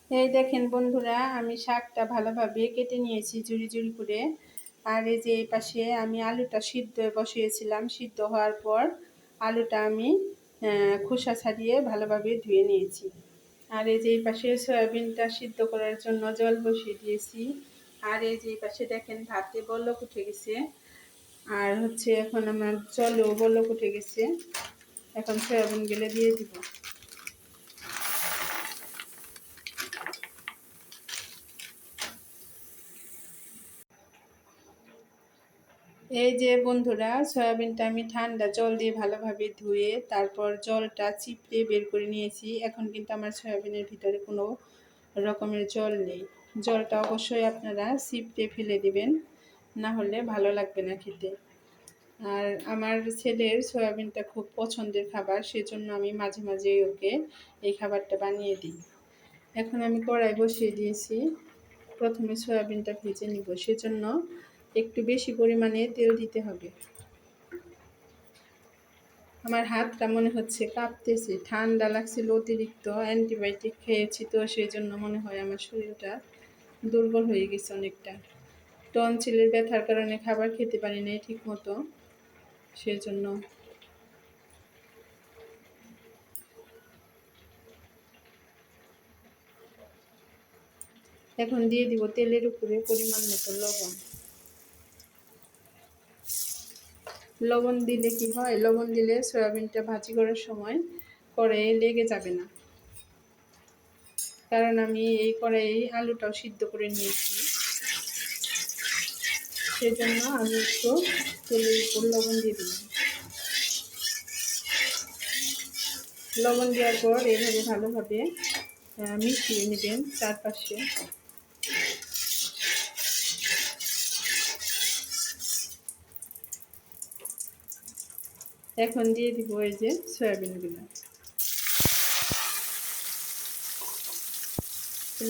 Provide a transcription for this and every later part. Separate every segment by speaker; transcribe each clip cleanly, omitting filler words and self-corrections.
Speaker 1: এই দেখেন বন্ধুরা, আমি শাকটা ভালোভাবে কেটে নিয়েছি ঝুরি ঝুরি করে। আর এই যে এই পাশে আমি আলুটা সিদ্ধ বসিয়েছিলাম, সিদ্ধ হওয়ার পর আলুটা আমি খোসা ছাড়িয়ে ভালোভাবে ধুয়ে নিয়েছি। আর এই যে এই পাশে সয়াবিনটা সিদ্ধ করার জন্য জল বসিয়ে দিয়েছি। আর এই যে এই পাশে দেখেন ভাতে বলক উঠে গেছে। আর হচ্ছে এখন আমার জলেও বলক উঠে গেছে। এখন সয়াবিন গুলো দিয়ে দিব। এই যে বন্ধুরা, সয়াবিনটা আমি ঠান্ডা জল দিয়ে ভালোভাবে ধুয়ে তারপর জলটা চিপড়ে বের করে নিয়েছি। এখন কিন্তু আমার সয়াবিনের ভিতরে কোনো রকমের জল নেই। জলটা অবশ্যই আপনারা চিপড়ে ফেলে দিবেন, না হলে ভালো লাগবে না খেতে। আর আমার ছেলের সয়াবিনটা খুব পছন্দের খাবার, সেজন্য আমি মাঝে মাঝে ওকে এই খাবারটা বানিয়ে দিই। এখন আমি কড়াই বসিয়ে দিয়েছি। প্রথমে সয়াবিনটা ভেজে নিব, সেজন্য একটু বেশি পরিমাণে তেল দিতে হবে। আমার হাতটা মনে হচ্ছে কাঁপতেছে, ঠান্ডা লাগছিল অতিরিক্ত, অ্যান্টিবায়োটিক খেয়েছি তো সেই জন্য মনে হয় আমার শরীরটা দুর্বল হয়ে গেছে অনেকটা। টনসিলের ব্যথার কারণে খাবার খেতে পারি নাই ঠিক মতো, সেজন্য। এখন দিয়ে দিব তেলের উপরে পরিমাণ মতো লবণ। লবণ দিলে কি হয়, লবণ দিলে সয়াবিনটা ভাজি করার সময় কড়াইয়ে লেগে যাবে না, কারণ আমি এই কড়াইয়ে আলুটাও সিদ্ধ করে নিয়েছি। সেজন্য আমি একটু তেলের উপর লবণ দিয়ে দিলাম। লবণ দেওয়ার পর এভাবে ভালোভাবে মিশিয়ে নেবেন চারপাশে। এখন দিয়ে দিব এই যে সয়াবিনগুলো।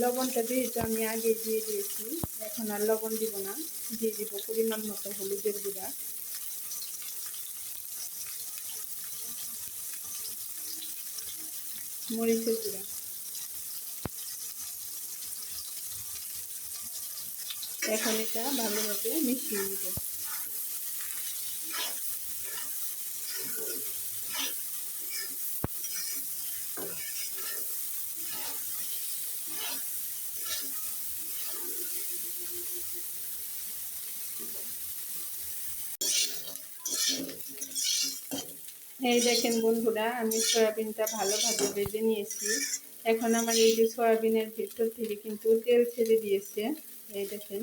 Speaker 1: লবণটা যেহেতু আমি আগে দিয়ে দিয়েছি, এখন আর লবণ দিব না। দিয়ে দিব পরিমাণ মতো হলুদের গুঁড়া, মরিচের গুঁড়া। এখন এটা ভালোভাবে মিশিয়ে নেব। এই দেখেন বন্ধুরা, আমি সয়াবিনটা ভালোভাবে ভেজে নিয়েছি। এখন আমার এই যে সয়াবিনের ভেতর থেকে কিন্তু তেল ছেড়ে দিয়েছে। এই দেখেন,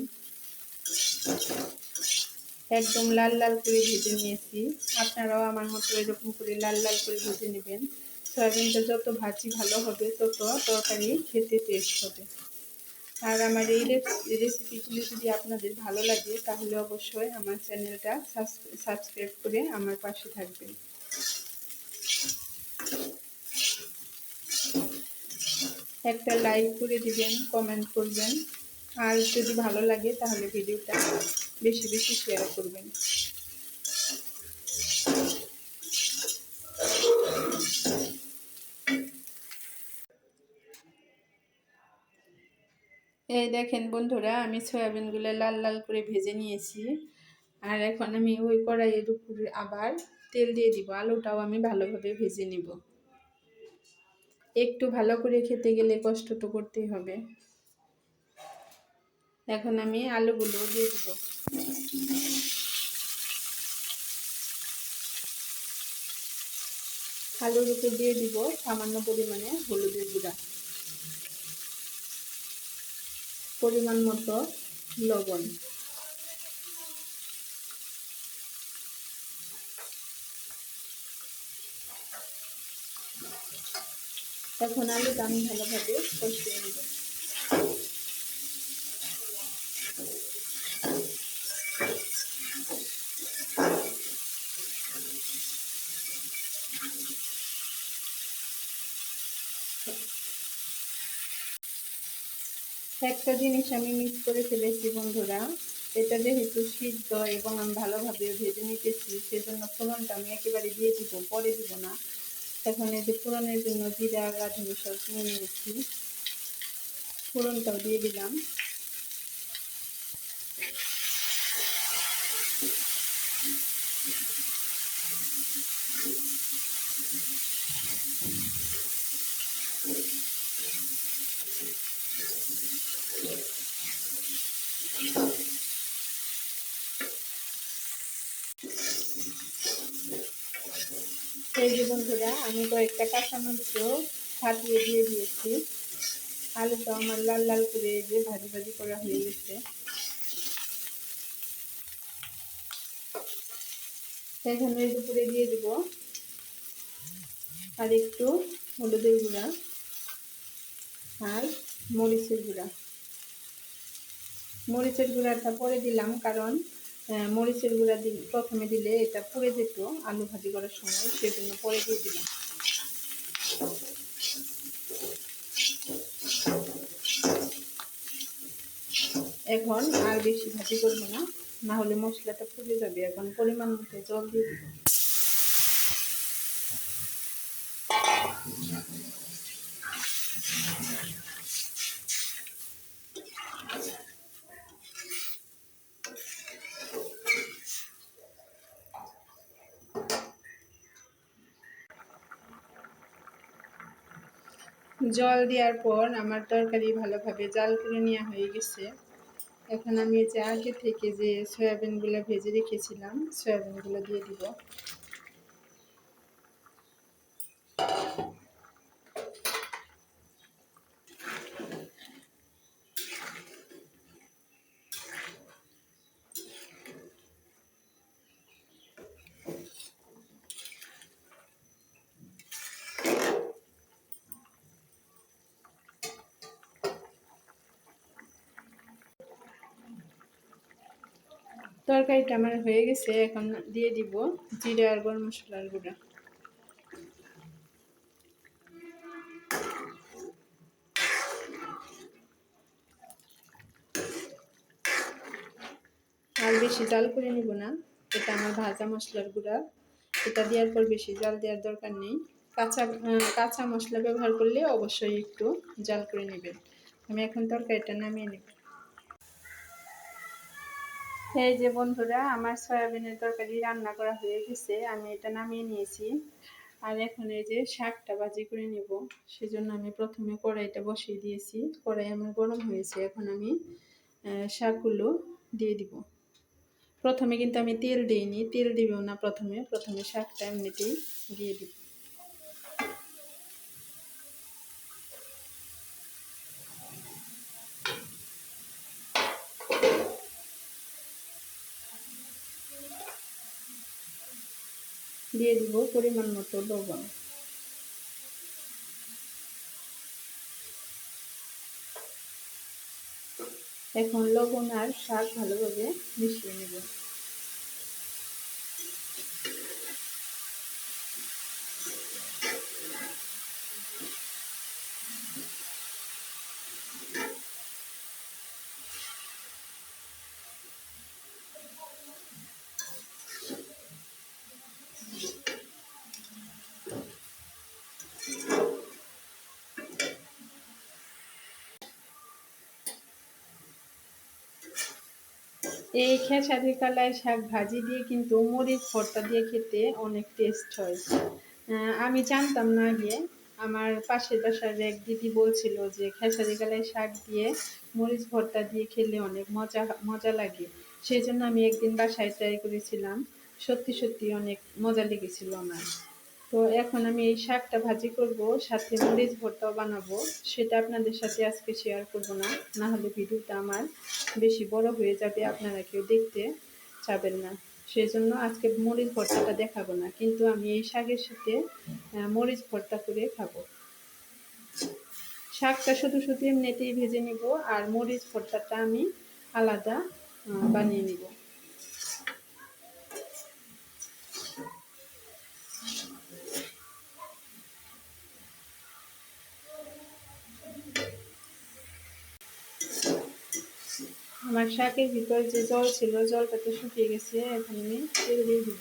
Speaker 1: একদম লাল লাল করে ভেজে নিয়েছি। আপনারাও আমার মতো এরকম করে লাল লাল করে ভেজে নেবেন। সয়াবিনটা যত ভাজি ভালো হবে, তত তরকারি খেতে টেস্ট হবে। আর আমার এই রেসিপিগুলি যদি আপনাদের ভালো লাগে, তাহলে অবশ্যই আমার চ্যানেলটা সাবস্ক্রাইব করে আমার পাশে থাকবেন। একটা লাইক করে দিবেন, কমেন্ট করবেন। আর যদি ভালো লাগে তাহলে ভিডিওটা বেশি বেশি শেয়ার করবেন। এই দেখেন বন্ধুরা, আমি সয়াবিনগুলো লাল লাল করে ভেজে নিয়েছি। আর এখন আমি ওই কড়াইয়ের উপরে আবার তেল দিয়ে দিব। আলুটাও আমি ভালোভাবে ভেজে নিব। একটু ভালো করে খেতে গেলে কষ্ট তো করতেই হবে। এখন আমি আলুগুলো দিয়ে দিব। আলুর উপর দিয়ে দিব সামান্য পরিমাণে হলুদের গুঁড়া, পরিমাণ মতো লবণ। এখন আলুটা আমি ভালোভাবে কষিয়ে নেব। একটা জিনিস আমি মিস করে ফেলেছি বন্ধুরা, এটা যেহেতু সিদ্ধ এবং আমি ভালোভাবে ভেজে নিতেছি, সেজন্য ফোড়নটা আমি একেবারে দিয়ে দিব, পরে দিব না। এখন এই যে ফোড়নের জন্য জিরা রাঁধুনি সব কিনে নিয়েছি। ফোড়নটাও দিয়ে দিলাম। এই যে বন্ধুরা, আমি কয়েকটা কাঁচামরিচও ফাটিয়ে দিয়ে দিয়েছি। আলুটা আমার লাল লাল করে এই যে ভাজি ভাজি করা হয়ে গেছে। এখানে দুপুরে দিয়ে দিব আর একটু হলুদের গুঁড়া আর মরিচের গুঁড়া। মরিচের গুঁড়াটা পরে দিলাম, কারণ মরিচের গুঁড়া প্রথমে দিলে এটা পুড়ে যেত আলু ভাজি করার সময়, সেজন্য পরে দিয়ে দিলাম। এখন আর বেশি ভাজি করবো না, না হলে মশলাটা পুড়ে যাবে। এখন পরিমাণ মতো জল দিয়ে দিব। জল দেওয়ার পর আমার তরকারি ভালোভাবে জাল করে নেওয়া হয়ে গেছে। এখন আমি যে আগে থেকে যে সয়াবিনগুলো ভেজে রেখেছিলাম, সয়াবিনগুলো দিয়ে দিব। তরকারিটা আমার হয়ে গেছে। এখন দিয়ে দিব জিরা আর গরম মশলার গুঁড়া। আর বেশি জাল করে নিব না, এটা আমার ভাজা মশলার গুঁড়া। এটা দেওয়ার পর বেশি জাল দেওয়ার দরকার নেই। কাঁচা মশলা ব্যবহার করলে অবশ্যই একটু জাল করে নেবেন। আমি এখন তরকারিটা নামিয়ে নেব। এই যে বন্ধুরা, আমার সয়াবিনের তরকারি রান্না করা হয়ে গেছে। আমি এটা নামিয়ে নিয়েছি। আর এখন এই যে শাকটা ভাজি করে নেব, সেজন্য আমি প্রথমে কড়াইটা বসিয়ে দিয়েছি। কড়াই আমার গরম হয়েছে। এখন আমি শাকগুলো দিয়ে দিব। প্রথমে কিন্তু আমি তেল দিইনি, তেল দিবেও না। প্রথমে শাকটা এমনিতেই দিয়ে দিব। দিয়ে দিব পরিমাণ মতো লবণ। এখন লবণ আর শাক ভালোভাবে মিশিয়ে নেব। এই খেসারি কালাই শাক ভাজি দিয়ে কিন্তু মরিচ ভর্তা দিয়ে খেতে অনেক টেস্ট হয়। আমি জানতাম না আগে। আমার পাশের বাসার এক দিদি বলছিল যে খেসারি কালাই শাক দিয়ে মরিচ ভর্তা দিয়ে খেলে অনেক মজা মজা লাগে। সেই জন্য আমি একদিন বাসায় ট্রাই করেছিলাম। সত্যি সত্যি অনেক মজা লেগেছিল আমার। তো এখন আমি এই শাকটা ভাজি করব, সাথে মরিচ ভর্তাও বানাবো। সেটা আপনাদের সাথে আজকে শেয়ার করব না, না হলে ভিডিওটা আমার বেশি বড় হয়ে যাবে, আপনারা কেউ দেখতে চাবেন না। সেই জন্য আজকে মরিচ ভর্তাটা দেখাবো না, কিন্তু আমি এই শাকের সাথে মরিচ ভর্তা করে খাবো। শাকটা শুধু শুধু এমনিতেই ভেজে নিব, আর মরিচ ভর্তাটা আমি আলাদা বানিয়ে নিব। আমার শাকের ভিতর যে জল ছিল, জলটা তো শুকিয়ে গেছে। এখন আমি তেল দিয়ে দিব।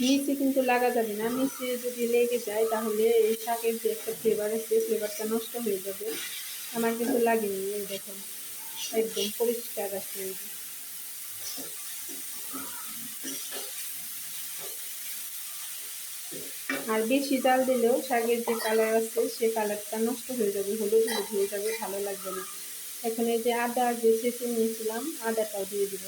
Speaker 1: নিচে কিন্তু লাগা যাবে না, নিচে যদি লেগে যায় তাহলে এই শাকের যে একটা ফ্লেভার আছে ফ্লেভারটা নষ্ট হয়ে যাবে। আমার কিন্তু লাগেনি, এই দেখুন একদম পরিষ্কার আছে। আর বেশি জাল দিলেও শাকের যে কালার আছে সে কালারটা নষ্ট হয়ে যাবে, হলুদ হলুদ হয়ে যাবে, ভালো লাগবে না। এখন এই যে আদা যে ছেঁচে নিয়েছিলাম আদাটাও দিয়ে দিব।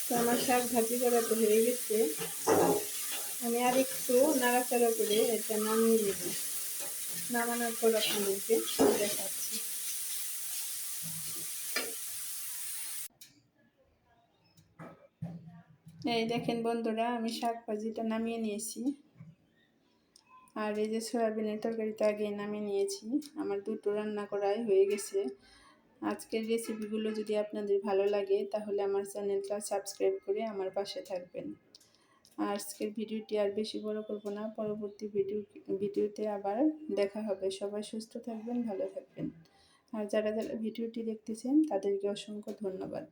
Speaker 1: তো আমার শাক ভাজি করা তো হয়ে গেছে, আমি আর একটু নাড়াচাড়া করে এটা নামিয়ে নেব। নামানোর পর আপনাদেরকে দেখাচ্ছি। এই দেখেন বন্ধুরা, আমি শাক ভাজিটা নামিয়ে নিয়েছি। আর এই যে সয়াবিনের তরকারিটা আগে নামিয়ে নিয়েছি। আমার দুটো রান্না করাই হয়ে গেছে। আজকের রেসিপিগুলো যদি আপনাদের ভালো লাগে তাহলে আমার চ্যানেলটা সাবস্ক্রাইব করে আমার পাশে থাকবেন। আজকের ভিডিওটি আর বেশি বড় করব না, পরবর্তী ভিডিওতে আবার দেখা হবে। সবাই সুস্থ থাকবেন, ভালো থাকবেন। আর যারা যারা ভিডিওটি দেখতেছেন তাদেরকে অসংখ্য ধন্যবাদ।